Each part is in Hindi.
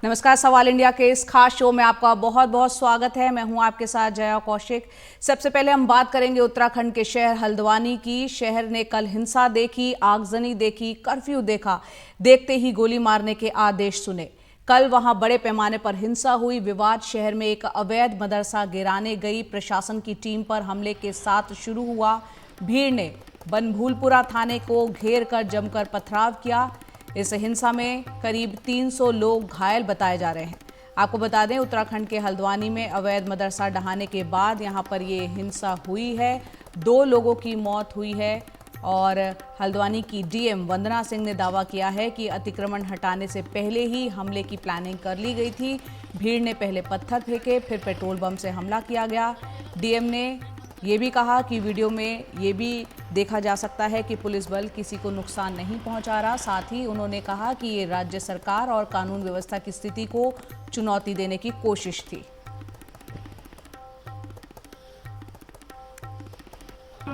नमस्कार, सवाल इंडिया के इस खास शो में आपका बहुत बहुत स्वागत है। मैं हूं आपके साथ जया कौशिक। सबसे पहले हम बात करेंगे उत्तराखंड के शहर हल्द्वानी की। शहर ने कल हिंसा देखी, आगजनी देखी, कर्फ्यू देखा, देखते ही गोली मारने के आदेश सुने। कल वहां बड़े पैमाने पर हिंसा हुई, विवाद शहर में एक अवैध मदरसा गिराने गई प्रशासन की टीम पर हमले के साथ शुरू हुआ। भीड़ ने बनभूलपुरा थाने को घेर कर जमकर पथराव किया। इस हिंसा में करीब 300 लोग घायल बताए जा रहे हैं। आपको बता दें, उत्तराखंड के हल्द्वानी में अवैध मदरसा ढहाने के बाद यहां पर ये हिंसा हुई है। 2 लोगों की मौत हुई है और हल्द्वानी की डीएम वंदना सिंह ने दावा किया है कि अतिक्रमण हटाने से पहले ही हमले की प्लानिंग कर ली गई थी। भीड़ ने पहले पत्थर फेंके, फिर पेट्रोल बम से हमला किया गया। डीएम ने ये भी कहा कि वीडियो में ये भी देखा जा सकता है कि पुलिस बल किसी को नुकसान नहीं पहुंचा रहा। साथ ही उन्होंने कहा कि ये राज्य सरकार और कानून व्यवस्था की स्थिति को चुनौती देने की कोशिश थी।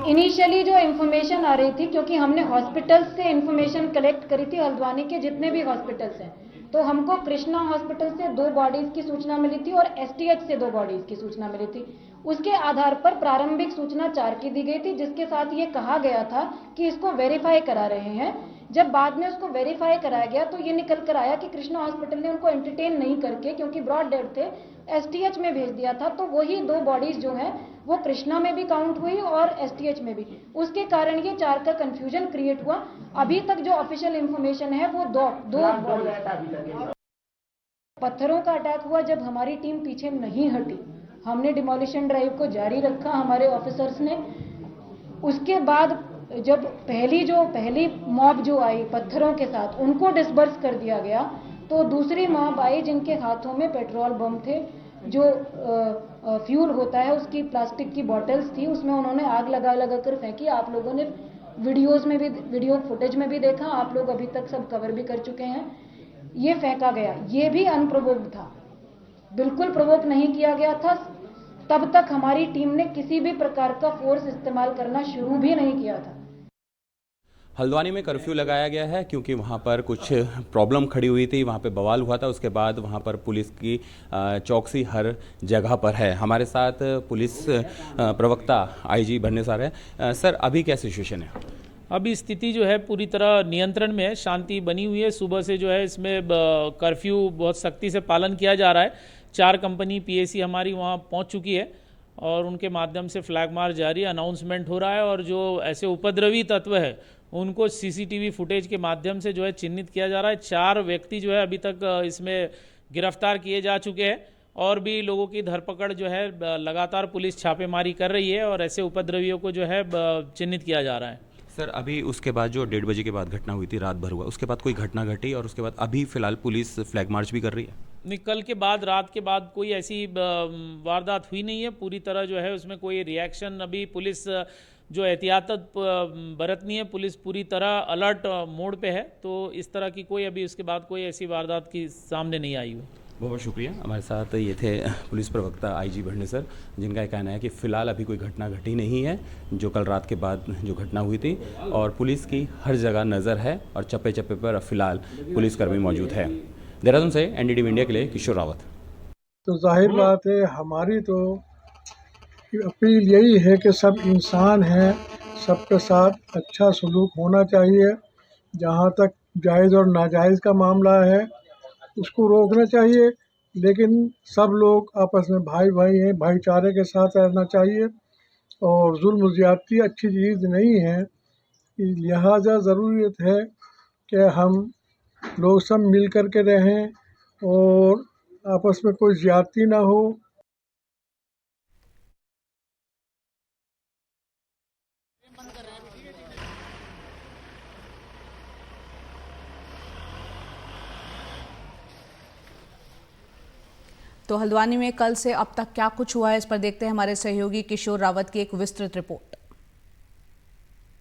इनिशियली जो इन्फॉर्मेशन आ रही थी, क्योंकि हमने हॉस्पिटल्स से इन्फॉर्मेशन कलेक्ट करी थी, हल्द्वानी के जितने भी हॉस्पिटल्स हैं, तो हमको कृष्णा हॉस्पिटल से 2 बॉडीज की सूचना मिली थी और एसटीएच से 2 बॉडीज की सूचना मिली थी। उसके आधार पर प्रारंभिक सूचना 4 की दी गई थी, जिसके साथ ये कहा गया था कि इसको वेरीफाई करा रहे हैं। जब बाद में उसको वेरीफाई कराया गया तो ये निकल कर आया कि कृष्णा हॉस्पिटल ने उनको एंटरटेन नहीं करके, क्योंकि ब्रॉड डेड थे, एसटीएच में भेज दिया था। तो वही 2 बॉडीज जो हैं वो कृष्णा में भी काउंट हुई और एसटीएच में भी। उसके कारण ये 4 का कंफ्यूजन क्रिएट हुआ। अभी तक जो ऑफिशियल इंफॉर्मेशन है वो दो पत्थरों का अटैक हुआ जब हमारी टीम पीछे नहीं हटी। हमने डिमोलिशन ड्राइव को जारी रखा, हमारे ऑफिसर्स ने। उसके बाद जब पहली मॉब जो आई पत्थरों के साथ, उनको डिस्बर्स कर दिया गया, तो दूसरी मॉब आई जिनके हाथों में पेट्रोल बम थे, जो फ्यूल होता है उसकी प्लास्टिक की बॉटल्स थी, उसमें उन्होंने आग लगा लगा कर फेंकी। आप लोगों ने वीडियो फुटेज में भी देखा, आप लोग अभी तक सब कवर भी कर चुके हैं। ये फेंका गया, ये भी अनप्रोवोक्ड था, बिल्कुल प्रोवोक नहीं किया गया था। तब तक हमारी टीम ने किसी भी प्रकार का फोर्स इस्तेमाल करना शुरू भी नहीं किया था। हल्द्वानी में कर्फ्यू लगाया गया है क्योंकि वहाँ पर कुछ प्रॉब्लम खड़ी हुई थी, वहाँ पे बवाल हुआ था। उसके बाद वहाँ पर पुलिस की चौकसी हर जगह पर है। हमारे साथ पुलिस प्रवक्ता आईजी भरने सर है। सर, अभी क्या सिचुएशन है? अभी स्थिति जो है पूरी तरह नियंत्रण में है, शांति बनी हुई है। सुबह से जो है इसमें कर्फ्यू बहुत सख्ती से पालन किया जा रहा है। 4 कंपनी पीएसी हमारी वहाँ पहुँच चुकी है और उनके माध्यम से फ्लैग मार्च जारी, अनाउंसमेंट हो रहा है। और जो ऐसे उपद्रवी तत्व है उनको सीसीटीवी फुटेज के माध्यम से जो है चिन्हित किया जा रहा है। 4 व्यक्ति जो है अभी तक इसमें गिरफ्तार किए जा चुके हैं और भी लोगों की धरपकड़ जो है लगातार पुलिस छापेमारी कर रही है और ऐसे उपद्रवियों को जो है चिन्हित किया जा रहा है। सर, अभी उसके बाद जो 1:30 बजे के बाद घटना हुई थी, रात भर हुआ, उसके बाद कोई घटना घटी और उसके बाद अभी फिलहाल पुलिस फ्लैग मार्च भी कर रही है? नहीं, कल के बाद रात के बाद कोई ऐसी वारदात हुई नहीं है। पूरी तरह जो है उसमें कोई रिएक्शन, अभी पुलिस जो एहतियात बरतनी है, पुलिस पूरी तरह अलर्ट मोड पे है। तो इस तरह की कोई अभी उसके बाद कोई ऐसी वारदात की सामने नहीं आई हुई। बहुत बहुत शुक्रिया। हमारे साथ ये थे पुलिस प्रवक्ता आईजी भरने सर, जिनका ये कहना है कि फ़िलहाल अभी कोई घटना घटी नहीं है जो कल रात के बाद जो घटना हुई थी, और पुलिस की हर जगह नज़र है और चप्पे चप्पे पर फ़िलहाल पुलिसकर्मी मौजूद है। देहरादून से एनडीटीवी इंडिया के लिए किशोर रावत। तो जाहिर बात है, हमारी तो अपील यही है कि सब इंसान हैं, सबके साथ अच्छा सलूक होना चाहिए। जहाँ तक जायज़ और नाजायज़ का मामला है उसको रोकना चाहिए, लेकिन सब लोग आपस में भाई भाई हैं, भाईचारे के साथ रहना चाहिए। और जुल्म ज़्यादती अच्छी चीज़ नहीं है, लिहाजा ज़रूरत है कि हम लोग सब मिल कर के रहें और आपस में कोई ज़्यादती ना हो। तो हल्द्वानी में कल से अब तक क्या कुछ हुआ है, इस पर देखते हैं हमारे सहयोगी किशोर रावत की एक विस्तृत रिपोर्ट।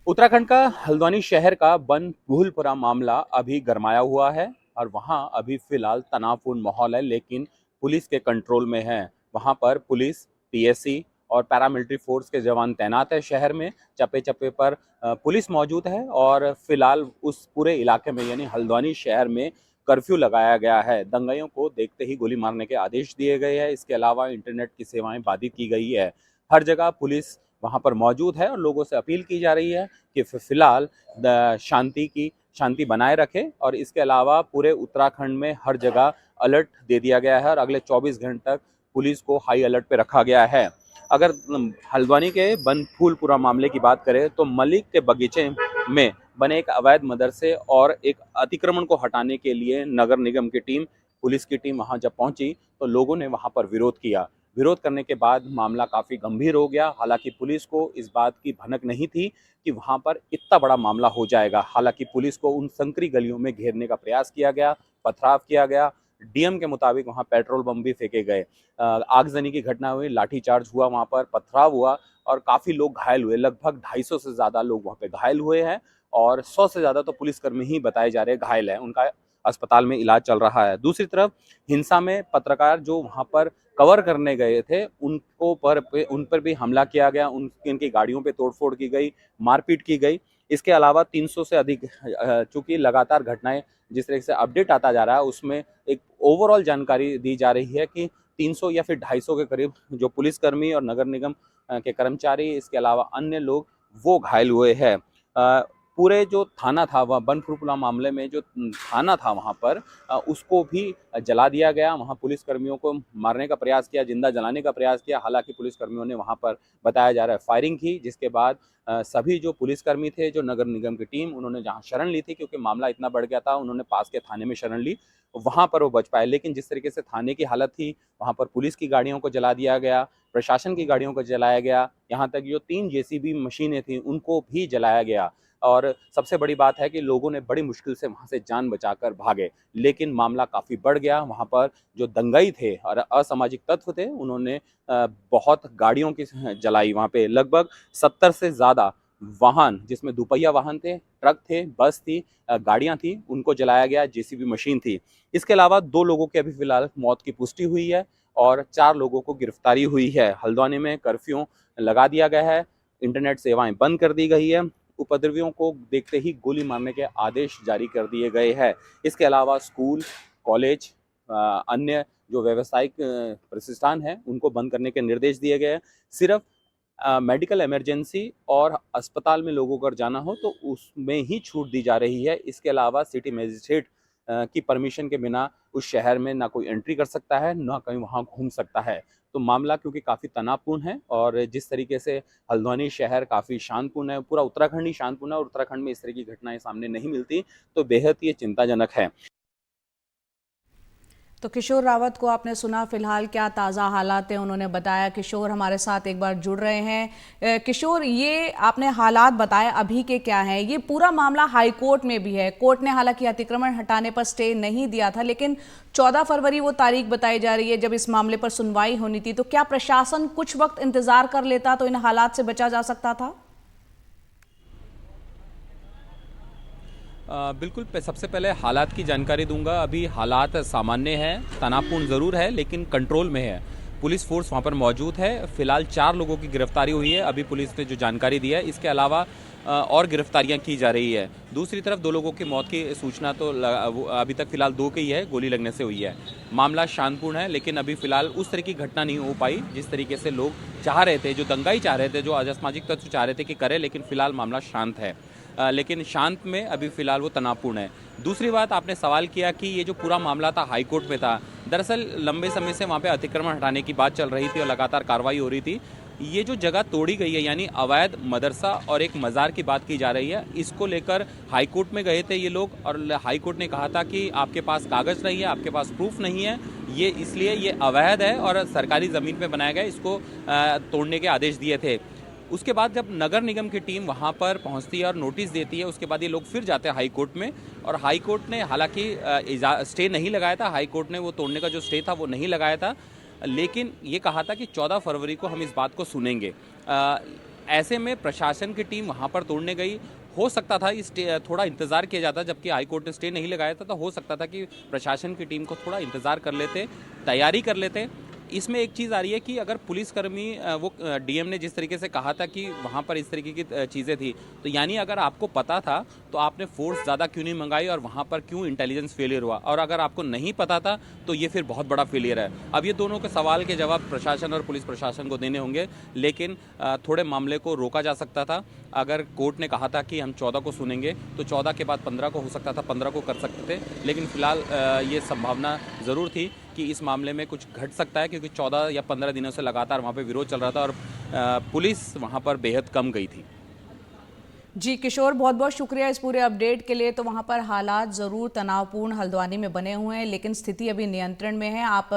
उत्तराखंड का हल्द्वानी शहर का बनभूलपुरा मामला अभी गरमाया हुआ है और वहां अभी फिलहाल तनावपूर्ण माहौल है, लेकिन पुलिस के कंट्रोल में है। वहां पर पुलिस, पीएसी और पैरामिलिट्री फोर्स के जवान तैनात है। शहर में चप्पे चप्पे पर पुलिस मौजूद है और फिलहाल उस पूरे इलाके में यानी हल्द्वानी शहर में कर्फ्यू लगाया गया है। दंगाइयों को देखते ही गोली मारने के आदेश दिए गए हैं। इसके अलावा इंटरनेट की सेवाएं बाधित की गई है। हर जगह पुलिस वहां पर मौजूद है और लोगों से अपील की जा रही है कि फिलहाल शांति बनाए रखें। और इसके अलावा पूरे उत्तराखंड में हर जगह अलर्ट दे दिया गया है और अगले 24 घंटे तक पुलिस को हाई अलर्ट पे रखा गया है। अगर हल्द्वानी के बनफूलपुरा मामले की बात करें तो मलिक के बगीचे में बने एक अवैध मदरसे और एक अतिक्रमण को हटाने के लिए नगर निगम की टीम, पुलिस की टीम वहां जब पहुंची तो लोगों ने वहां पर विरोध किया। विरोध करने के बाद मामला काफी गंभीर हो गया। हालांकि पुलिस को इस बात की भनक नहीं थी कि वहां पर इतना बड़ा मामला हो जाएगा। हालांकि पुलिस को उन संकरी गलियों में घेरने का प्रयास किया गया, पथराव किया गया। डीएम के मुताबिक वहां पेट्रोल बम भी फेंके गए। आगजनी की घटना हुई, लाठीचार्ज हुआ, वहां पर पथराव हुआ और काफी लोग घायल हुए। लगभग 250 से ज्यादा लोग वहां पे घायल हुए हैं और 100 से ज्यादा तो पुलिसकर्मी ही बताए जा रहे हैं घायल हैं। उनका अस्पताल में इलाज चल रहा है। दूसरी तरफ हिंसा में पत्रकार जो वहां पर कवर करने गए थे उन पर भी हमला किया गया, उनकी गाड़ियों पे तोड़फोड़ की गई, मारपीट की गई। इसके अलावा 300 से अधिक, चूंकि लगातार घटनाएं जिस तरह से अपडेट आता जा रहा है उसमें एक ओवरऑल जानकारी दी जा रही है कि 300 या फिर 250 के करीब जो पुलिसकर्मी और नगर निगम के कर्मचारी, इसके अलावा अन्य लोग वो घायल हुए हैं। पूरे जो थाना था वह बनफूलपुरा मामले में जो थाना था वहां पर उसको भी जला दिया गया। वहां पुलिसकर्मियों को मारने का प्रयास किया, जिंदा जलाने का प्रयास किया। हालांकि पुलिसकर्मियों ने वहां पर बताया जा रहा है फायरिंग की, जिसके बाद सभी जो पुलिसकर्मी थे, जो नगर निगम की टीम, उन्होंने जहां शरण ली थी, क्योंकि मामला इतना बढ़ गया था, उन्होंने पास के थाने में शरण ली, वहां पर वो बच पाए। लेकिन जिस तरीके से थाने की हालत थी, वहां पर पुलिस की गाड़ियों को जला दिया गया, प्रशासन की गाड़ियों को जलाया गया, यहाँ तक जो 3 जेसीबी मशीनें थी उनको भी जलाया गया। और सबसे बड़ी बात है कि लोगों ने बड़ी मुश्किल से वहां से जान बचाकर भागे। लेकिन मामला काफी बढ़ गया। वहां पर जो दंगाई थे और असामाजिक तत्व थे, उन्होंने बहुत गाड़ियों की जलाई। वहां पे लगभग 70 से ज्यादा वाहन, जिसमें दुपहिया वाहन थे, ट्रक थे, बस थी, गाड़ियां थी, उनको जलाया गया, जेसीबी मशीन थी। इसके अलावा 2 लोगों की अभी फिलहाल मौत की पुष्टि हुई है और 4 लोगों को गिरफ्तारी हुई है। हल्द्वानी में कर्फ्यू लगा दिया गया है, इंटरनेट सेवाएं बंद कर दी गई है, उपद्रवियों को देखते ही गोली मारने के आदेश जारी कर दिए गए हैं। इसके अलावा स्कूल, कॉलेज, अन्य जो व्यावसायिक प्रतिष्ठान हैं उनको बंद करने के निर्देश दिए गए हैं। सिर्फ मेडिकल इमरजेंसी और अस्पताल में लोगों को जाना हो तो उसमें ही छूट दी जा रही है। इसके अलावा सिटी मजिस्ट्रेट की परमिशन के बिना उस शहर में ना कोई एंट्री कर सकता है, ना कहीं वहाँ घूम सकता है। तो मामला क्योंकि काफ़ी तनावपूर्ण है और जिस तरीके से हल्द्वानी शहर काफ़ी शांतपूर्ण है, पूरा उत्तराखंड ही शांतपूर्ण है और उत्तराखंड में इस तरह की घटनाएं सामने नहीं मिलती, तो बेहद ये चिंताजनक है। तो किशोर रावत को आपने सुना, फिलहाल क्या ताज़ा हालात हैं उन्होंने बताया। किशोर हमारे साथ एक बार जुड़ रहे हैं। किशोर, ये आपने हालात बताए अभी के क्या हैं? ये पूरा मामला हाई कोर्ट में भी है। कोर्ट ने हालांकि अतिक्रमण हटाने पर स्टे नहीं दिया था, लेकिन 14 फरवरी वो तारीख बताई जा रही है जब इस मामले पर सुनवाई होनी थी। तो क्या प्रशासन कुछ वक्त इंतजार कर लेता तो इन हालात से बचा जा सकता था? बिल्कुल, सबसे पहले हालात की जानकारी दूंगा। अभी हालात सामान्य हैं, तनावपूर्ण ज़रूर है लेकिन कंट्रोल में है। पुलिस फोर्स वहां पर मौजूद है। फिलहाल 4 लोगों की गिरफ्तारी हुई है, अभी पुलिस ने जो जानकारी दी है। इसके अलावा और गिरफ्तारियां की जा रही है। दूसरी तरफ 2 लोगों की मौत की सूचना तो अभी तक फिलहाल 2 की है, गोली लगने से हुई है। मामला शांतपूर्ण है लेकिन अभी फिलहाल उस तरह की घटना नहीं हो पाई जिस तरीके से लोग चाह रहे थे, जो दंगाई चाह रहे थे, जो असामाजिक तत्व चाह रहे थे कि करे, लेकिन फिलहाल मामला शांत है। लेकिन शांत में अभी फिलहाल वो तनावपूर्ण है। दूसरी बात, आपने सवाल किया कि ये जो पूरा मामला था हाई कोर्ट में था। दरअसल लंबे समय से वहाँ पे अतिक्रमण हटाने की बात चल रही थी और लगातार कार्रवाई हो रही थी। ये जो जगह तोड़ी गई है, यानी अवैध मदरसा और एक मज़ार की बात की जा रही है, इसको लेकर हाई कोर्ट में गए थे ये लोग और हाई कोर्ट ने कहा था कि आपके पास कागज़ नहीं है, आपके पास प्रूफ नहीं है, ये इसलिए ये अवैध है और सरकारी ज़मीन पे बनाया गया, इसको तोड़ने के आदेश दिए थे। उसके बाद जब नगर निगम की टीम वहां पर पहुंचती है और नोटिस देती है, उसके बाद ये लोग फिर जाते हैं हाई कोर्ट में और हाई कोर्ट ने हालांकि स्टे नहीं लगाया था। हाई कोर्ट ने वो तोड़ने का जो स्टे था वो नहीं लगाया था, लेकिन ये कहा था कि 14 फरवरी को हम इस बात को सुनेंगे। ऐसे में प्रशासन की टीम वहां पर तोड़ने गई। हो सकता था इस थोड़ा इंतज़ार किया जाता, जबकि हाई कोर्ट ने स्टे नहीं लगाया था, तो हो सकता था कि प्रशासन की टीम को थोड़ा इंतज़ार कर लेते, तैयारी कर लेते। इसमें एक चीज़ आ रही है कि अगर पुलिसकर्मी वो डीएम ने जिस तरीके से कहा था कि वहाँ पर इस तरीके की चीज़ें थी, तो यानी अगर आपको पता था तो आपने फोर्स ज़्यादा क्यों नहीं मंगाई और वहाँ पर क्यों इंटेलिजेंस फेलियर हुआ, और अगर आपको नहीं पता था तो ये फिर बहुत बड़ा फेलियर है। अब ये दोनों के सवाल के जवाब प्रशासन और पुलिस प्रशासन को देने होंगे, लेकिन थोड़े मामले को रोका जा सकता था। अगर कोर्ट ने कहा था कि हम 14 को सुनेंगे तो 14 के बाद 15 को हो सकता था, 15 को कर सकते थे, लेकिन फिलहाल ये संभावना ज़रूर थी कि इस मामले में कुछ घट सकता है, क्योंकि 14 या 15 दिनों से लगातार वहाँ पे विरोध चल रहा था और पुलिस वहाँ पर बेहद कम गई थी। जी किशोर, बहुत बहुत शुक्रिया इस पूरे अपडेट के लिए। तो वहाँ पर हालात ज़रूर तनावपूर्ण हल्द्वानी में बने हुए हैं, लेकिन स्थिति अभी नियंत्रण में है। आप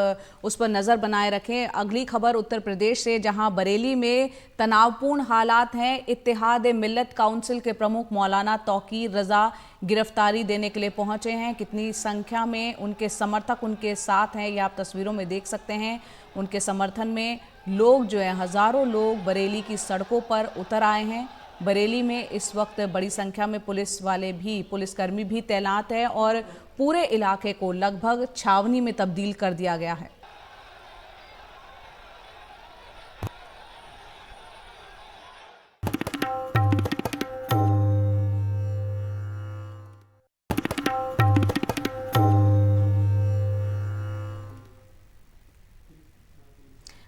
उस पर नज़र बनाए रखें। अगली खबर उत्तर प्रदेश से, जहाँ बरेली में तनावपूर्ण हालात हैं। इत्तेहाद मिल्लत काउंसिल के प्रमुख मौलाना तौकीर रज़ा गिरफ्तारी देने के लिए पहुंचे हैं। कितनी संख्या में उनके समर्थक उनके साथ हैं, ये आप तस्वीरों में देख सकते हैं। उनके समर्थन में लोग जो है, हज़ारों लोग बरेली की सड़कों पर उतर आए हैं। बरेली में इस वक्त बड़ी संख्या में पुलिसकर्मी भी तैनात है और पूरे इलाके को लगभग छावनी में तब्दील कर दिया गया है।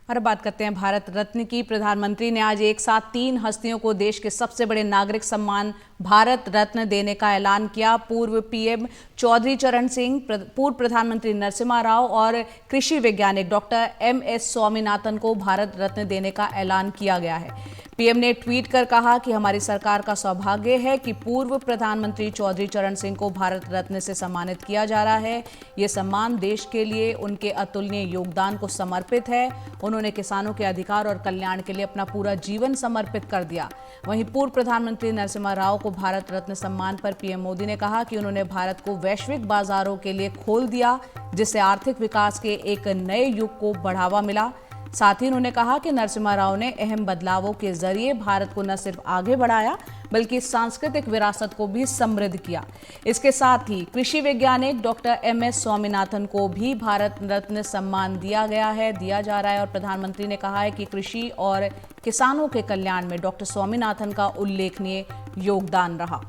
और अब बात करते हैं भारत रत्न की। प्रधानमंत्री ने आज एक साथ 3 हस्तियों को देश के सबसे बड़े नागरिक सम्मान भारत रत्न देने का ऐलान किया। पूर्व पीएम चौधरी चरण सिंह, पूर्व प्रधानमंत्री नरसिम्हा राव और कृषि वैज्ञानिक डॉक्टर MS स्वामीनाथन को भारत रत्न देने का ऐलान किया गया है। पीएम ने ट्वीट कर कहा कि हमारी सरकार का सौभाग्य है कि पूर्व प्रधानमंत्री चौधरी चरण सिंह को भारत रत्न से सम्मानित किया जा रहा है। ये सम्मान देश के लिए उनके अतुलनीय योगदान को समर्पित है। उन्होंने किसानों के अधिकार और कल्याण के लिए अपना पूरा जीवन समर्पित कर दिया। वहीं पूर्व प्रधानमंत्री नरसिम्हा राव को भारत रत्न सम्मान पर पीएम मोदी ने कहा कि उन्होंने भारत को वैश्विक बाजारों के लिए खोल दिया, जिससे आर्थिक विकास के एक नए युग को बढ़ावा मिला। साथ ही उन्होंने कहा कि नरसिम्हा राव ने अहम बदलावों के जरिए भारत को न सिर्फ आगे बढ़ाया, बल्कि सांस्कृतिक विरासत को भी समृद्ध किया। इसके साथ ही कृषि वैज्ञानिक डॉक्टर MS स्वामीनाथन को भी भारत रत्न सम्मान दिया जा रहा है और प्रधानमंत्री ने कहा है कि कृषि और किसानों के कल्याण में डॉक्टर स्वामीनाथन का उल्लेखनीय योगदान रहा।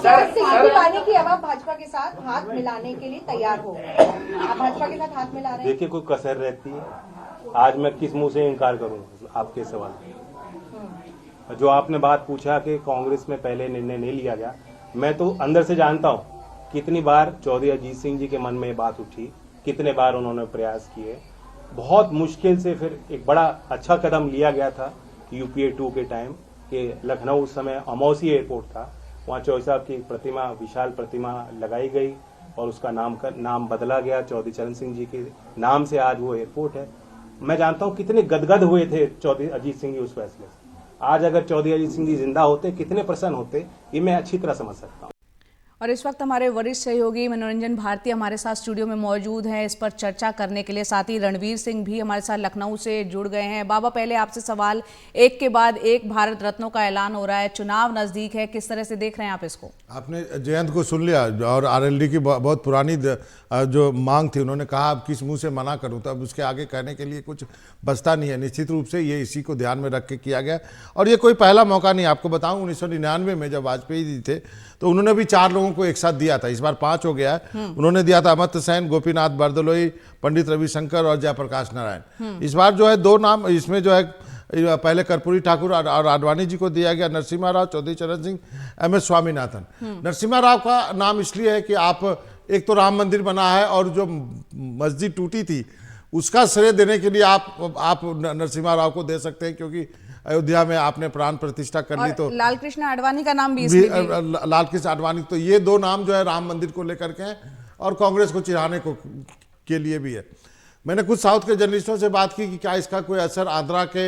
सिंह पाने की अब आप भाजपा के साथ हाथ मिलाने के लिए तैयार हो, आप भाजपा के साथ हाथ मिला रहे हैं। देखिए, कोई कसर रहती है। आज मैं किस मुंह से इनकार करूं आपके सवाल। जो आपने बात पूछा कि कांग्रेस में पहले निर्णय नहीं लिया गया, मैं तो अंदर से जानता हूं कितनी बार चौधरी अजीत सिंह जी के मन में ये बात उठी, कितने बार उन्होंने प्रयास किए। बहुत मुश्किल से फिर एक बड़ा अच्छा कदम लिया गया था UPA 2 के टाइम कि लखनऊ उस समय अमौसी एयरपोर्ट था, वहाँ चौधरी साहब की प्रतिमा, विशाल प्रतिमा लगाई गई और उसका नाम बदला गया। चौधरी चरण सिंह जी के नाम से आज वो एयरपोर्ट है। मैं जानता हूँ कितने गदगद हुए थे चौधरी अजीत सिंह जी उस फैसले से। आज अगर चौधरी अजीत सिंह जी जिंदा होते, कितने प्रसन्न होते, ये मैं अच्छी तरह समझ सकता हूँ। और इस वक्त हमारे वरिष्ठ सहयोगी मनोरंजन भारती हमारे साथ स्टूडियो में मौजूद हैं इस पर चर्चा करने के लिए। साथ ही रणवीर सिंह भी हमारे साथ लखनऊ से जुड़ गए हैं। बाबा, पहले आपसे सवाल, एक के बाद एक भारत रत्नों का ऐलान हो रहा है, चुनाव नजदीक है, किस तरह से देख रहे हैं आप इसको? आपने जयंत को सुन लिया और RLD की बहुत पुरानी जो मांग थी, उन्होंने कहा अब किस मुंह से मना करूं, तो अब उसके आगे कहने के लिए कुछ बचता नहीं है। निश्चित रूप से ये इसी को ध्यान में रख के किया गया और ये कोई पहला मौका नहीं। आपको बताऊं 1999 में जब वाजपेयी जी थे तो उन्होंने भी 4 लोगों को एक साथ दिया था। इस बार 5 हो गया है। उन्होंने दिया था अमर्त्य सेन, गोपीनाथ बरदलोई, पंडित रविशंकर और जयप्रकाश नारायण। इस बार जो है 2 नाम इसमें जो है, पहले कर्पूरी ठाकुर और आडवाणी जी को दिया गया, नरसिम्हा राव, चौधरी चरण सिंह, MS स्वामीनाथन। नरसिम्हा राव का नाम इसलिए है कि आप एक तो राम मंदिर बना है और जो मस्जिद टूटी थी उसका श्रेय देने के लिए आप नरसिम्हा राव को दे सकते हैं, क्योंकि अयोध्या में आपने प्राण प्रतिष्ठा करनी। तो लाल कृष्ण आडवाणी का नाम भी लाल कृष्ण आडवाणी, तो ये 2 नाम जो है राम मंदिर को लेकर के हैं और कांग्रेस को चिढ़ाने के लिए भी है। मैंने कुछ साउथ के जर्नलिस्टों से बात की कि क्या इसका कोई असर आंध्रा के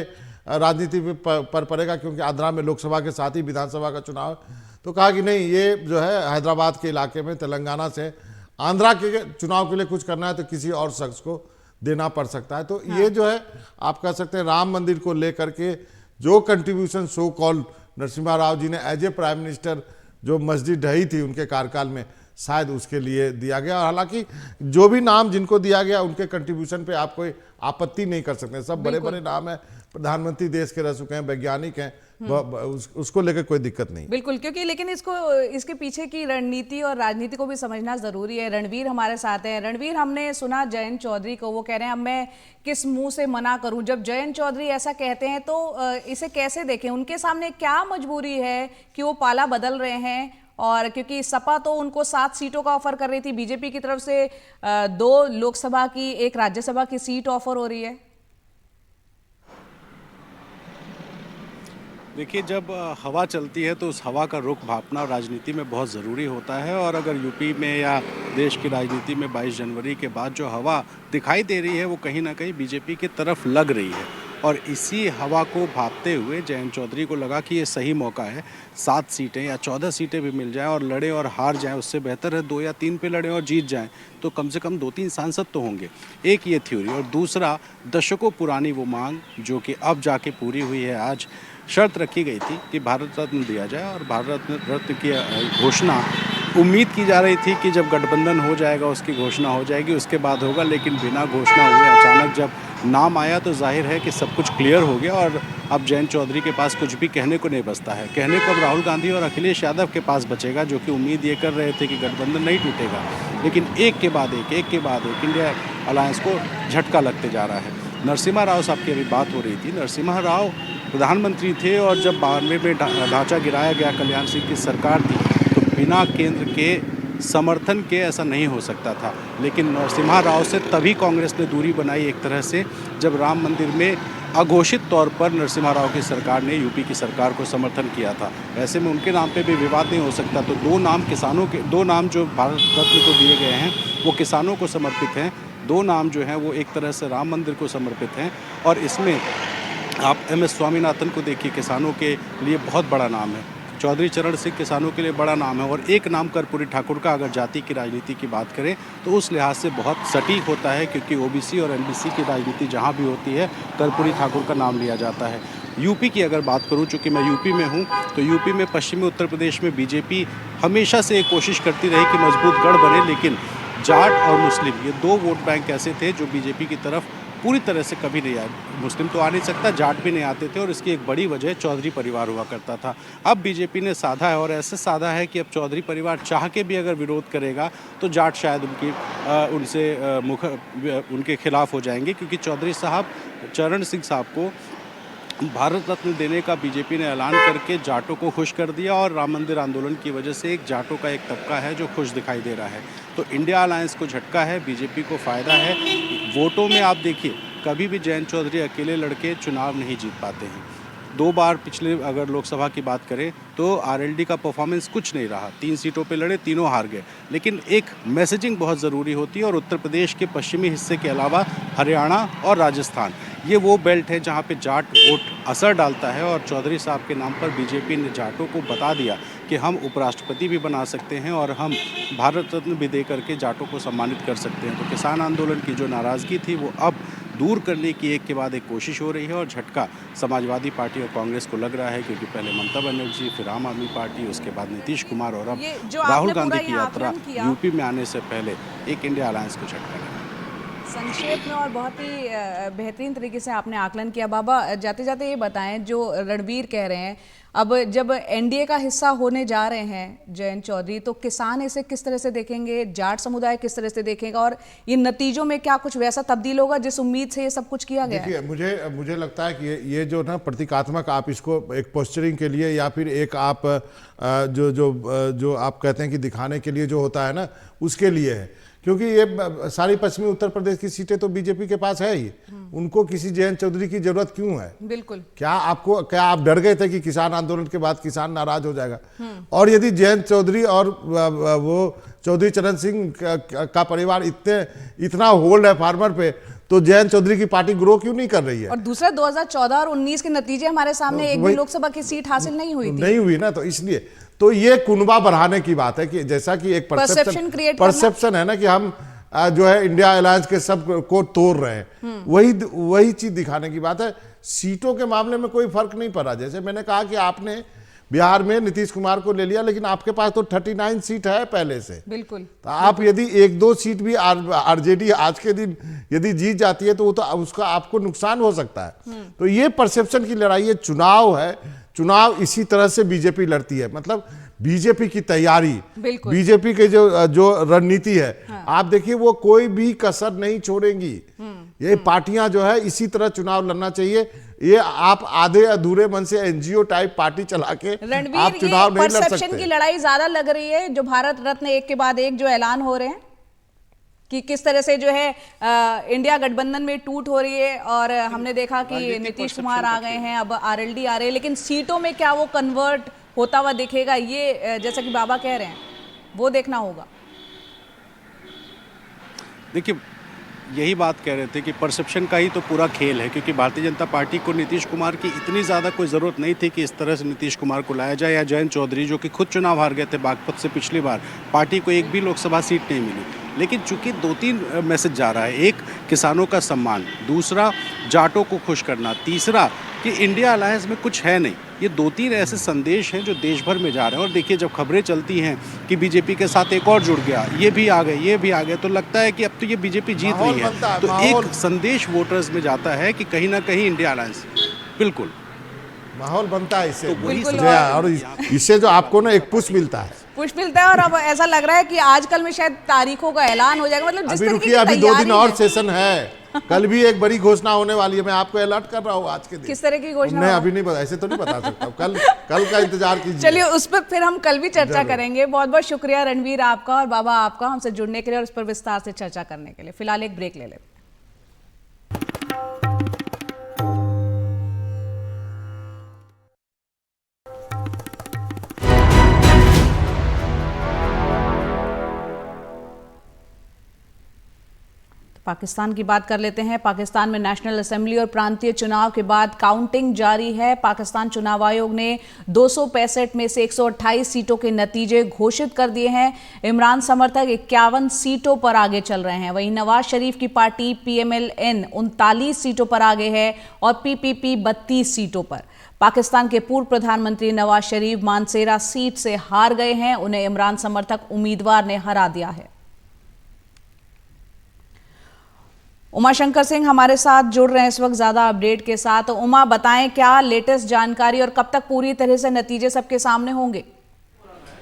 राजनीति पर पड़ेगा, क्योंकि आंध्रा में लोकसभा के साथ ही विधानसभा का चुनाव है। तो कहा कि नहीं, ये जो है हैदराबाद के इलाके में तेलंगाना से आंध्रा के चुनाव के लिए कुछ करना है तो किसी और शख्स को देना पड़ सकता है। तो ये जो है आप कह सकते हैं राम मंदिर को लेकर के जो contribution so called Narasimha Rao ji ने एज ए प्राइम मिनिस्टर जो मस्जिद ढही थी उनके कार्यकाल में, शायद उसके लिए दिया गया। और हालांकि जो भी नाम जिनको दिया गया उनके कंट्रीब्यूशन पे आप कोई आपत्ति नहीं कर सकते, सब बड़े बड़े नाम है, प्रधानमंत्री देश के रह चुके हैं, वैज्ञानिक हैं, उसको लेकर कोई दिक्कत नहीं। बिल्कुल, क्योंकि लेकिन इसके पीछे की रणनीति और राजनीति को भी समझना जरूरी है। रणवीर हमारे साथ हैं। रणवीर, हमने सुना जयंत चौधरी को, वो कह रहे हैं अब मैं किस मुंह से मना करूं। जब जयंत चौधरी ऐसा कहते हैं तो इसे कैसे देखें? उनके सामने क्या मजबूरी है कि वो पाला बदल रहे हैं? और क्योंकि सपा तो उनको 7 सीटों का ऑफर कर रही थी, बीजेपी की तरफ से 2 लोकसभा की, 1 राज्यसभा की सीट ऑफर हो रही है। देखिए, जब हवा चलती है तो उस हवा का रुख भांपना राजनीति में बहुत ज़रूरी होता है। और अगर यूपी में या देश की राजनीति में 22 जनवरी के बाद जो हवा दिखाई दे रही है वो कहीं ना कहीं बीजेपी की तरफ लग रही है। और इसी हवा को भांपते हुए जयंत चौधरी को लगा कि ये सही मौका है, 7 सीटें या 14 सीटें भी मिल जाएं और लड़े और हार जाएं, उससे बेहतर है 2 या 3 पे लड़ें और जीत जाएं, तो कम से कम 2-3 सांसद तो होंगे। एक ये थ्योरी। और दूसरा, दशकों पुरानी वो मांग जो कि अब जाके पूरी हुई है। आज शर्त रखी गई थी कि भारत रत्न दिया जाए, और भारत रत्न की घोषणा उम्मीद की जा रही थी कि जब गठबंधन हो जाएगा उसकी घोषणा हो जाएगी, उसके बाद होगा। लेकिन बिना घोषणा हुए अचानक जब नाम आया तो जाहिर है कि सब कुछ क्लियर हो गया और अब जयंत चौधरी के पास कुछ भी कहने को नहीं बचता है। कहने को अब राहुल गांधी और अखिलेश यादव के पास बचेगा, जो कि उम्मीद ये कर रहे थे कि गठबंधन नहीं टूटेगा। लेकिन एक के बाद एक इंडिया अलायंस को झटका लगते जा रहा है। नरसिम्हा राव साहब की अभी बात हो रही थी। नरसिम्हा राव प्रधानमंत्री थे और जब 92 में ढांचा गिराया गया, कल्याण सिंह की सरकार थी, तो बिना केंद्र के समर्थन के ऐसा नहीं हो सकता था। लेकिन नरसिम्हा राव से तभी कांग्रेस ने दूरी बनाई एक तरह से, जब राम मंदिर में अघोषित तौर पर नरसिम्हा राव की सरकार ने यूपी की सरकार को समर्थन किया था। ऐसे में उनके नाम पे भी विवाद नहीं हो सकता। तो 2 नाम किसानों के, 2 नाम जो भारत रत्न को दिए गए हैं वो किसानों को समर्पित हैं, 2 नाम जो हैं वो एक तरह से राम मंदिर को समर्पित हैं। और इसमें आप MS स्वामीनाथन को देखिए, किसानों के लिए बहुत बड़ा नाम है। चौधरी चरण सिंह किसानों के लिए बड़ा नाम है। और एक नाम कर्पूरी ठाकुर का, अगर जाति की राजनीति की बात करें तो उस लिहाज से बहुत सटीक होता है, क्योंकि OBC और NBC की राजनीति जहाँ भी होती है कर्पूरी ठाकुर का नाम लिया जाता है। यूपी की अगर बात करूं, चूँकि मैं यूपी में हूं, तो यूपी में पश्चिमी उत्तर प्रदेश में बीजेपी हमेशा से एक कोशिश करती रही कि मजबूत गढ़ बने। लेकिन जाट और मुस्लिम, ये 2 वोट बैंक ऐसे थे जो बीजेपी की तरफ पूरी तरह से कभी नहीं आए। मुस्लिम तो आ नहीं सकता, जाट भी नहीं आते थे, और इसकी एक बड़ी वजह चौधरी परिवार हुआ करता था। अब बीजेपी ने साधा है, और ऐसे साधा है कि अब चौधरी परिवार चाह के भी अगर विरोध करेगा तो जाट शायद उनके खिलाफ हो जाएंगे, क्योंकि चौधरी साहब चरण सिंह साहब को भारत रत्न देने का बीजेपी ने ऐलान करके जाटों को खुश कर दिया। और राम मंदिर आंदोलन की वजह से एक जाटों का एक तबका है जो खुश दिखाई दे रहा है। तो इंडिया अलायंस को झटका है, बीजेपी को फ़ायदा है। वोटों में आप देखिए, कभी भी जयंत चौधरी अकेले लड़के चुनाव नहीं जीत पाते हैं। 2 बार पिछले अगर लोकसभा की बात करें तो RLD का परफॉर्मेंस कुछ नहीं रहा, 3 सीटों पे लड़े, तीनों हार गए। लेकिन एक मैसेजिंग बहुत ज़रूरी होती है, और उत्तर प्रदेश के पश्चिमी हिस्से के अलावा हरियाणा और राजस्थान, ये वो बेल्ट है जहाँ पे जाट वोट असर डालता है। और चौधरी साहब के नाम पर बीजेपी ने जाटों को बता दिया कि हम उपराष्ट्रपति भी बना सकते हैं और हम भारत रत्न भी दे करके जाटों को सम्मानित कर सकते हैं। तो किसान आंदोलन की जो नाराज़गी थी वो अब दूर करने की एक के बाद एक कोशिश हो रही है। और झटका समाजवादी पार्टी और कांग्रेस को लग रहा है, क्योंकि पहले ममता बनर्जी, फिर आम आदमी पार्टी, उसके बाद नीतीश कुमार, और अब राहुल गांधी की यात्रा यूपी में आने से पहले एक इंडिया अलायंस को झटका लगा। संक्षेप में और बहुत ही बेहतरीन तरीके से आपने आकलन किया। बाबा, जाते जाते ये बताएं, जो रणवीर कह रहे हैं, अब जब NDA का हिस्सा होने जा रहे हैं जयंत चौधरी, तो किसान इसे किस तरह से देखेंगे, जाट समुदाय किस तरह से देखेगा, और ये नतीजों में क्या कुछ वैसा तब्दील होगा जिस उम्मीद से ये सब कुछ किया गया? देखिए, मुझे लगता है कि ये जो ना प्रतीकात्मक, आप इसको एक पोस्चरिंग के लिए या फिर एक आप जो आप कहते हैं कि दिखाने के लिए जो होता है ना, उसके लिए है। क्योंकि ये सारी पश्चिमी उत्तर प्रदेश की सीटें तो बीजेपी के पास है ही, उनको किसी जयंत चौधरी की जरूरत क्यों है? बिल्कुल। क्या आप डर गए थे कि किसान आंदोलन के बाद किसान नाराज हो जाएगा? और यदि जयंत चौधरी और वो चौधरी चरण सिंह का परिवार इतना होल्ड है फार्मर पे, तो जयंत चौधरी की पार्टी ग्रो क्यों नहीं कर रही है? और दूसरा 2014 और 19 के नतीजे हमारे सामने, एक भी लोकसभा की सीट हासिल नहीं हुई थी। नहीं हुई ना, तो इसलिए तो ये कुनबा बढ़ाने की बात है कि जैसा कि एक परसेप्शन है ना कि हम जो है इंडिया अलायंस के सब को तोड़ रहे हैं। वही चीज दिखाने की बात है। सीटों के मामले में कोई फर्क नहीं पड़ा। जैसे मैंने कहा कि आपने बिहार में नीतीश कुमार को ले लिया, लेकिन आपके पास तो 39 सीट है पहले से। बिल्कुल। तो आप यदि 1-2 सीट भी आरजेडी आज के दिन यदि जीत जाती है तो वो तो उसका आपको नुकसान हो सकता है। तो ये परसेप्शन की लड़ाई है। चुनाव है, चुनाव इसी तरह से बीजेपी लड़ती है। मतलब बीजेपी की तैयारी, बीजेपी के जो रणनीति है, आप देखिए वो कोई भी कसर नहीं छोड़ेंगी। ये पार्टियां जो है इसी तरह चुनाव लड़ना चाहिए। ये आप आधे अधूरे मन से एनजीओ टाइप पार्टी चला के आप चुनाव नहीं लड़ सकते। परसेप्शन की लड़ाई ज्यादा लग रही है, जो भारत रत्न एक के बाद एक जो ऐलान हो रहे हैं कि किस तरह से जो है इंडिया गठबंधन में टूट हो रही है। और हमने देखा कि नीतीश कुमार आ गए हैं, अब आरएलडी आ रहे हैं, लेकिन सीटों में क्या वो कन्वर्ट होता हुआ दिखेगा, ये जैसा कि बाबा कह रहे हैं वो देखना होगा। देखिए, यही बात कह रहे थे कि परसेप्शन का ही तो पूरा खेल है, क्योंकि भारतीय जनता पार्टी को नीतीश कुमार की इतनी ज़्यादा कोई ज़रूरत नहीं थी कि इस तरह से नीतीश कुमार को लाया जाए, या जयंत चौधरी जो कि खुद चुनाव हार गए थे बागपत से पिछली बार, पार्टी को एक भी लोकसभा सीट नहीं मिली। लेकिन चूंकि 2-3 मैसेज जा रहा है, एक किसानों का सम्मान, दूसरा जाटों को खुश करना, तीसरा कि इंडिया अलायंस में कुछ है नहीं, ये 2-3 ऐसे संदेश हैं जो देश भर में जा रहे हैं। और देखिए, जब खबरें चलती हैं कि बीजेपी के साथ एक और जुड़ गया, ये भी आ गए, ये भी आ गए, तो लगता है कि अब तो ये बीजेपी जीत रही है। तो एक संदेश वोटर्स में जाता है कि कहीं ना कहीं इंडिया अलायंस, बिल्कुल माहौल बनता है इससे। बिल्कुल। और इससे जो आपको ना एक पुश मिलता है, और अब ऐसा लग रहा है कि आजकल में शायद तारीखों का ऐलान हो जाएगा। मतलब जिस अभी तरीके रुकिए, की अभी 2 दिन और तैयारी सेशन है। कल भी एक बड़ी घोषणा होने वाली है, मैं आपको अलर्ट कर रहा हूँ आज के दिन। किस तरह की घोषणा? मैं अभी नहीं बता, ऐसे तो नहीं बता सकता। कल का इंतजार कीजिए। चलिए, उस पर फिर हम कल भी चर्चा करेंगे। बहुत बहुत शुक्रिया रणवीर आपका और बाबा आपका हमसे जुड़ने के लिए और इस पर विस्तार से चर्चा करने के लिए। फिलहाल एक ब्रेक ले लें। पाकिस्तान की बात कर लेते हैं। पाकिस्तान में नेशनल असेंबली और प्रांतीय चुनाव के बाद काउंटिंग जारी है। पाकिस्तान चुनाव आयोग ने 265 में से 128 सीटों के नतीजे घोषित कर दिए हैं। इमरान समर्थक 51 सीटों पर आगे चल रहे हैं। वहीं नवाज शरीफ की पार्टी PMLN 39 सीटों पर आगे है और PPP 32 सीटों पर। पाकिस्तान के पूर्व प्रधानमंत्री नवाज शरीफ मानसेरा सीट से हार गए हैं। उन्हें इमरान समर्थक उम्मीदवार ने हरा दिया है। उमाशंकर सिंह हमारे साथ जुड़ रहे हैं इस वक्त ज्यादा अपडेट के साथ। उमा, बताएं क्या लेटेस्ट जानकारी और कब तक पूरी तरह से नतीजे सबके सामने होंगे?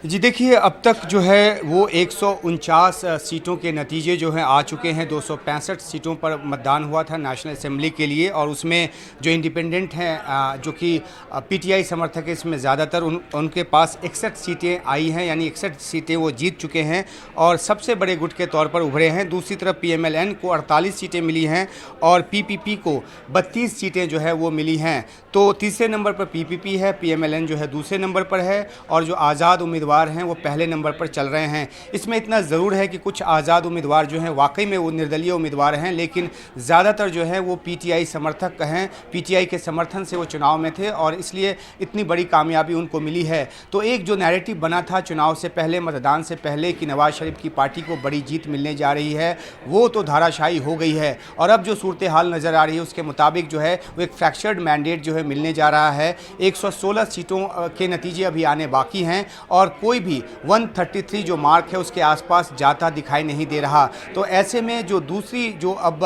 जी देखिए, अब तक जो है वो 149 सीटों के नतीजे जो हैं आ चुके हैं। 265 सीटों पर मतदान हुआ था नेशनल असेंबली के लिए, और उसमें जो इंडिपेंडेंट हैं जो कि PTI समर्थक है इसमें ज़्यादातर, उनके पास 61 सीटें आई हैं, यानी 61 सीटें वो जीत चुके हैं और सबसे बड़े गुट के तौर पर उभरे हैं। दूसरी तरफ PMLN को 48 सीटें मिली हैं और PPP को 32 सीटें जो है वो मिली हैं। तो तीसरे नंबर पर PPP है, PMLN जो है दूसरे नंबर पर है, और जो आज़ाद उम्मीदवार हैं वो पहले नंबर पर चल रहे हैं। इसमें इतना ज़रूर है कि कुछ आज़ाद उम्मीदवार जो हैं वाकई में वो निर्दलीय उम्मीदवार हैं, लेकिन ज़्यादातर जो है वो PTI समर्थक हैं। PTI के समर्थन से वो चुनाव में थे और इसलिए इतनी बड़ी कामयाबी उनको मिली है। तो एक जो नैरेटिव बना था चुनाव से पहले, मतदान से पहले, कि नवाज शरीफ की पार्टी को बड़ी जीत मिलने जा रही है, वो तो धाराशायी हो गई है। और अब जो सूरत हाल नज़र आ रही है उसके मुताबिक जो है वो एक फ्रैक्चर्ड मैंडेट जो है मिलने जा रहा है। 116 सीटों के नतीजे अभी आने बाकी हैं और कोई भी 133 जो मार्क है उसके आसपास जाता दिखाई नहीं दे रहा। तो ऐसे में जो दूसरी जो अब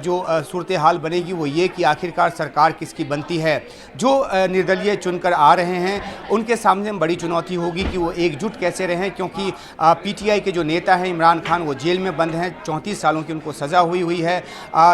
जो सूरत हाल बनेगी वो ये कि आखिरकार सरकार किसकी बनती है। जो निर्दलीय चुनकर आ रहे हैं उनके सामने बड़ी चुनौती होगी कि वो एकजुट कैसे रहें, क्योंकि PTI के जो नेता हैं इमरान खान वो जेल में बंद हैं, 34 सालों की उनको सज़ा हुई है।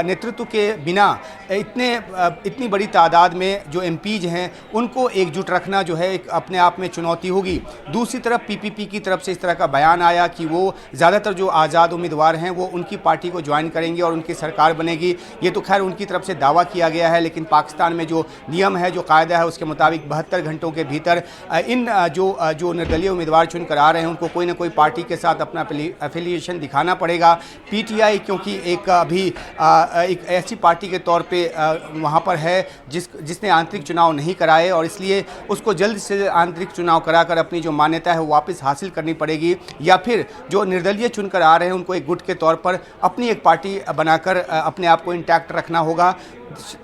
नेतृत्व के बिना इतनी बड़ी तादाद में जो MPs हैं उनको एकजुट रखना जो है एक अपने आप में चुनौती होगी। दूसरी तरफ PPP की तरफ से इस तरह का बयान आया कि वो ज़्यादातर जो आज़ाद उम्मीदवार हैं वो उनकी पार्टी को ज्वाइन करेंगे और उनकी सरकार बनेगी। ये तो खैर उनकी तरफ से दावा किया गया है, लेकिन पाकिस्तान में जो नियम है, जो कायदा है, उसके मुताबिक 72 घंटों के भीतर इन जो निर्दलीय उम्मीदवार चुनकर आ रहे हैं उनको कोई ना कोई पार्टी के साथ अपना एफिलिएशन दिखाना पड़ेगा। PTI क्योंकि एक अभी एक ऐसी पार्टी के तौर पे वहाँ पर है जिसने आंतरिक चुनाव नहीं कराए, और इसलिए उसको जल्द से आंतरिक चुनाव कराकर अपनी जो मान्यता है वो वापस हासिल करनी पड़ेगी, या फिर जो निर्दलीय चुनकर आ रहे हैं उनको एक गुट के तौर पर अपनी एक पार्टी बनाकर अपने आप को इंटैक्ट रखना होगा।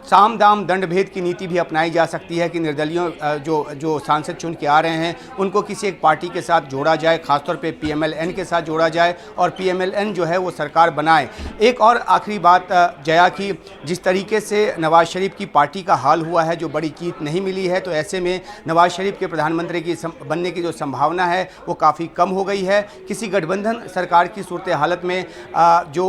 साम दाम दंड भेद की नीति भी अपनाई जा सकती है कि निर्दलीयों जो सांसद चुन के आ रहे हैं उनको किसी एक पार्टी के साथ जोड़ा जाए, खासतौर पे पीएमएलएन के साथ जोड़ा जाए और पीएमएलएन जो है वो सरकार बनाए। एक और आखिरी बात जया की, जिस तरीके से नवाज शरीफ की पार्टी का हाल हुआ है, जो बड़ी जीत नहीं मिली है, तो ऐसे में नवाज शरीफ के प्रधानमंत्री की बनने की जो संभावना है वो काफ़ी कम हो गई है। किसी गठबंधन सरकार की सूरत हालत में जो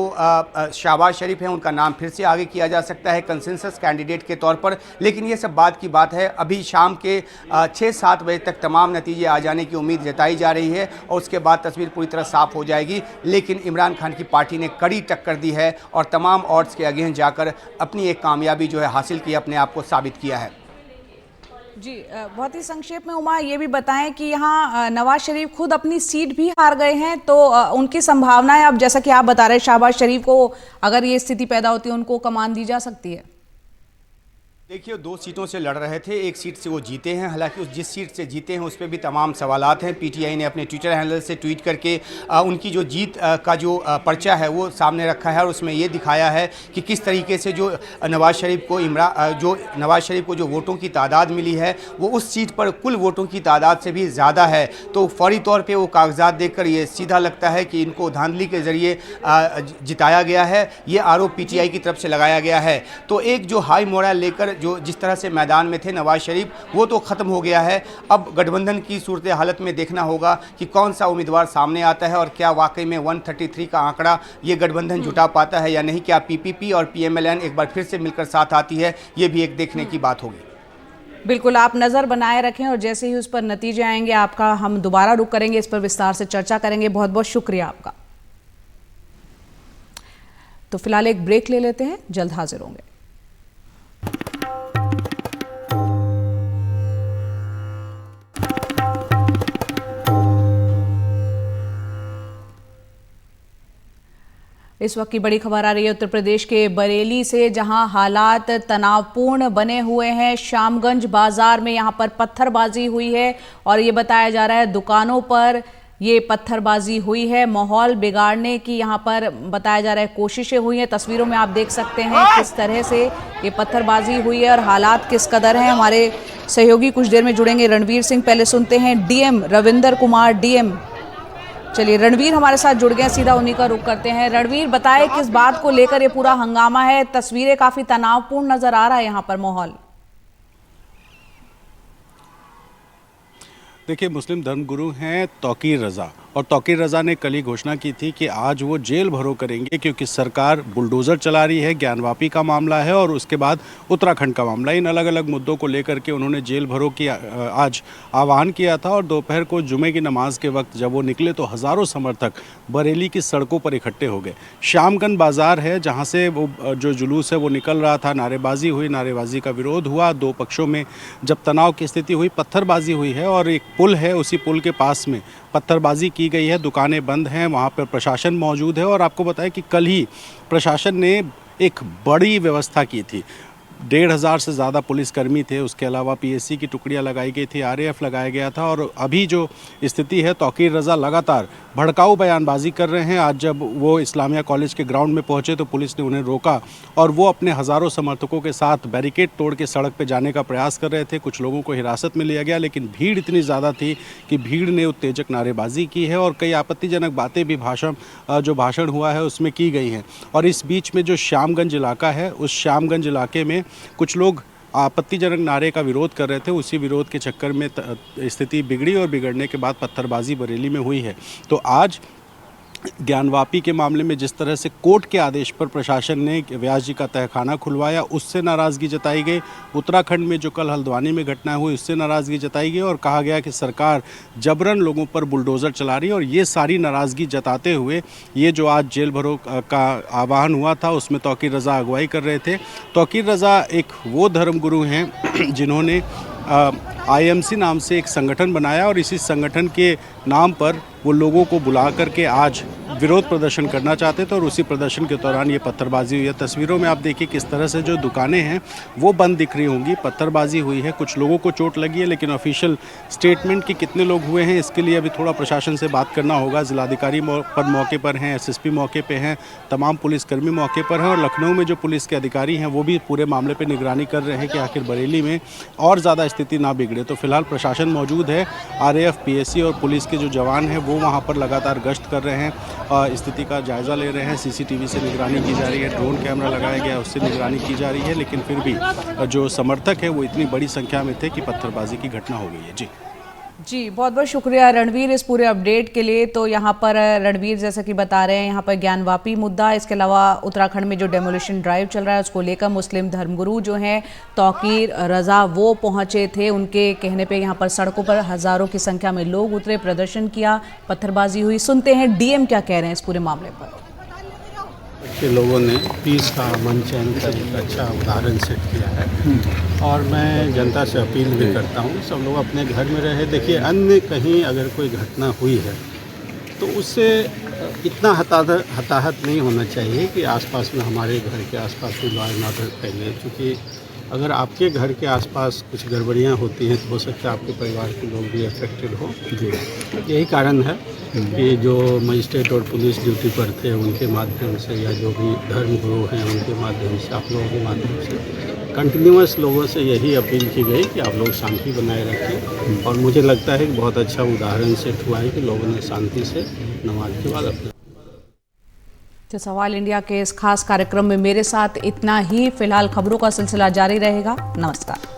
शहबाज शरीफ हैं उनका नाम फिर से आगे किया जा सकता है कंसेंसस कैंडिडेट के तौर पर, लेकिन ये सब बात की बात है। अभी शाम के 6-7 बजे तक तमाम नतीजे आ जाने की उम्मीद जताई जा रही है और उसके बाद तस्वीर पूरी तरह साफ हो जाएगी। लेकिन इमरान खान की पार्टी ने कड़ी टक्कर दी है और तमाम ऑड्स के अगेंस्ट जाकर अपनी एक कामयाबी जो है हासिल की, अपने आप को साबित किया है। जी, बहुत ही संक्षेप में उमा ये भी बताएं कि यहाँ नवाज शरीफ खुद अपनी सीट भी हार गए हैं, तो उनकी संभावनाएं, अब जैसा कि आप बता रहे हैं शहबाज शरीफ को अगर ये स्थिति पैदा होती है उनको कमान दी जा सकती है। देखिए, 2 सीटों से लड़ रहे थे, एक सीट से वो जीते हैं। हालांकि जिस सीट से जीते हैं उस पर भी तमाम सवालात हैं। पीटीआई ने अपने ट्विटर हैंडल से ट्वीट करके उनकी जो जीत का जो पर्चा है वो सामने रखा है और उसमें ये दिखाया है कि किस तरीके से जो नवाज शरीफ को जो वोटों की तादाद मिली है वो उस सीट पर कुल वोटों की तादाद से भी ज़्यादा है। तो फौरी तौर पर वो कागजात देखकर ये सीधा लगता है कि इनको धांधली के ज़रिए जिताया गया है। ये आरोप पीटीआई की तरफ से लगाया गया है। तो एक जो हाई मोरल लेकर जो जिस तरह से मैदान में थे नवाज शरीफ, वो तो ख़त्म हो गया है। अब गठबंधन की सूरत हालत में देखना होगा कि कौन सा उम्मीदवार सामने आता है और क्या वाकई में 133 का आंकड़ा ये गठबंधन जुटा पाता है या नहीं। क्या पीपीपी और पीएमएलएन एक बार फिर से मिलकर साथ आती है, ये भी एक देखने की बात होगी। बिल्कुल, आप नज़र बनाए रखें और जैसे ही उस पर नतीजे आएंगे आपका हम दोबारा रुख करेंगे, इस पर विस्तार से चर्चा करेंगे। बहुत बहुत शुक्रिया आपका। तो फिलहाल एक ब्रेक ले लेते हैं, जल्द हाजिर होंगे। इस वक्त की बड़ी खबर आ रही है उत्तर प्रदेश के बरेली से, जहां हालात तनावपूर्ण बने हुए हैं। श्यामगंज बाजार में यहां पर पत्थरबाजी हुई है और ये बताया जा रहा है दुकानों पर ये पत्थरबाजी हुई है। माहौल बिगाड़ने की यहां पर बताया जा रहा है कोशिशें हुई हैं। तस्वीरों में आप देख सकते हैं किस तरह से ये पत्थरबाजी हुई है और हालात किस कदर हैं। हमारे सहयोगी कुछ देर में जुड़ेंगे, रणवीर सिंह। पहले सुनते हैं डीएम रविंदर कुमार, डीएम। चलिए, रणवीर हमारे साथ जुड़ गए, सीधा उन्हीं का रुख करते हैं। रणवीर, बताएं किस बात को लेकर ये पूरा हंगामा है। तस्वीरें काफी तनावपूर्ण नजर आ रहा है यहाँ पर माहौल। देखिए, मुस्लिम धर्मगुरु हैं तौकीर रज़ा और तौकीर रज़ा ने कल ही घोषणा की थी कि आज वो जेल भरो करेंगे क्योंकि सरकार बुलडोज़र चला रही है। ज्ञानवापी का मामला है और उसके बाद उत्तराखंड का मामला। इन अलग अलग मुद्दों को लेकर के उन्होंने जेल भरो की आज आह्वान किया था और दोपहर को जुमे की नमाज के वक्त जब वो निकले तो हज़ारों समर्थक बरेली की सड़कों पर इकट्ठे हो गए। श्यामगंज बाज़ार है जहाँ से वो जो जुलूस है वो निकल रहा था। नारेबाजी हुई, नारेबाजी का विरोध हुआ। 2 पक्षों में जब तनाव की स्थिति हुई, पत्थरबाजी हुई है और एक पुल है, उसी पुल के पास में पत्थरबाजी की गई है। दुकानें बंद हैं, वहाँ पर प्रशासन मौजूद है और आपको बताएं कि कल ही प्रशासन ने एक बड़ी व्यवस्था की थी। 1,500 से ज़्यादा पुलिसकर्मी थे, उसके अलावा पीएससी की टुकड़ियां लगाई गई थी, आरएएफ लगाया गया था। और अभी जो स्थिति है, तौकीर रज़ा लगातार भड़काऊ बयानबाजी कर रहे हैं। आज जब वो इस्लामिया कॉलेज के ग्राउंड में पहुंचे तो पुलिस ने उन्हें रोका और वो अपने हज़ारों समर्थकों के साथ बैरिकेड तोड़ के सड़क पर जाने का प्रयास कर रहे थे। कुछ लोगों को हिरासत में लिया गया, लेकिन भीड़ इतनी ज़्यादा थी कि भीड़ ने उत्तेजक नारेबाजी की है और कई आपत्तिजनक बातें भी जो भाषण हुआ है उसमें की गई हैं। और इस बीच में जो श्यामगंज इलाका है, उस श्यामगंज इलाके में कुछ लोग आपत्तिजनक नारे का विरोध कर रहे थे। उसी विरोध के चक्कर में स्थिति बिगड़ी और बिगड़ने के बाद पत्थरबाजी बरेली में हुई है। तो आज ज्ञानवापी के मामले में जिस तरह से कोर्ट के आदेश पर प्रशासन ने व्यास जी का तहखाना खुलवाया, उससे नाराज़गी जताई गई। उत्तराखंड में जो कल हल्द्वानी में घटना हुई, उससे नाराज़गी जताई गई और कहा गया कि सरकार जबरन लोगों पर बुलडोज़र चला रही है। और ये सारी नाराज़गी जताते हुए ये जो आज जेल भरो का आह्वान हुआ था, उसमें तौकीर रज़ा अगुवाई कर रहे थे। तौकीर रज़ा एक वो धर्मगुरु हैं जिन्होंने IMC नाम से एक संगठन बनाया और इसी संगठन के नाम पर वो लोगों को बुला करके आज विरोध प्रदर्शन करना चाहते थे और उसी प्रदर्शन के दौरान ये पत्थरबाजी हुई है। तस्वीरों में आप देखिए किस तरह से जो दुकानें हैं वो बंद दिख रही होंगी, पत्थरबाजी हुई है, कुछ लोगों को चोट लगी है, लेकिन ऑफिशियल स्टेटमेंट कि कितने लोग हुए हैं इसके लिए अभी थोड़ा प्रशासन से बात करना होगा। जिलाधिकारी पर मौके पर हैं, SSP मौके पर हैं, तमाम पुलिसकर्मी मौके पर हैं और लखनऊ में जो पुलिस के अधिकारी हैं वो भी पूरे मामले पर निगरानी कर रहे हैं कि आखिर बरेली में और ज़्यादा स्थिति ना बिगड़े। तो फिलहाल प्रशासन मौजूद है, RAF, PSC और पुलिस के जो जवान हैं वो वहाँ पर लगातार गश्त कर रहे हैं, स्थिति का जायज़ा ले रहे हैं। CCTV से निगरानी की जा रही है, ड्रोन कैमरा लगाया गया उससे निगरानी की जा रही है, लेकिन फिर भी जो समर्थक है वो इतनी बड़ी संख्या में थे कि पत्थरबाजी की घटना हो गई है। जी बहुत बहुत शुक्रिया रणवीर इस पूरे अपडेट के लिए। तो यहाँ पर रणवीर जैसा कि बता रहे हैं यहाँ पर ज्ञानवापी मुद्दा, इसके अलावा उत्तराखंड में जो डेमोलिशन ड्राइव चल रहा है उसको लेकर मुस्लिम धर्मगुरु जो हैं तौकीर रजा वो पहुंचे थे। उनके कहने पे यहाँ पर सड़कों पर हजारों की संख्या में लोग उतरे, प्रदर्शन किया, पत्थरबाजी हुई। सुनते हैं DM क्या कह रहे हैं इस पूरे मामले पर। के लोगों ने पीस का अमन चैन का एक अच्छा उदाहरण सेट किया है और मैं जनता से अपील भी करता हूँ सब लोग अपने घर में रहे। देखिए अन्य कहीं अगर कोई घटना हुई है तो उससे इतना हताहत नहीं होना चाहिए कि आसपास में हमारे घर के आसपास कोई लॉ एंड ऑर्डर फैले, क्योंकि अगर आपके घर के आसपास कुछ गड़बड़ियाँ होती हैं तो हो सकता है आपके परिवार के लोग भी अफेक्टेड हो। यही कारण है कि जो मजिस्ट्रेट और पुलिस ड्यूटी पर थे उनके माध्यम से या जो भी धर्म गुरु हैं उनके माध्यम से, आप लोगों के माध्यम से कंटिन्यूअस लोगों से यही अपील की गई कि आप लोग शांति बनाए रखें। और मुझे लगता है कि बहुत अच्छा उदाहरण सेट हुआ है कि लोगों ने शांति से नमाज के बाद अपने। तो सवाल इंडिया के इस खास कार्यक्रम में मेरे साथ इतना ही। फिलहाल खबरों का सिलसिला जारी रहेगा। नमस्कार।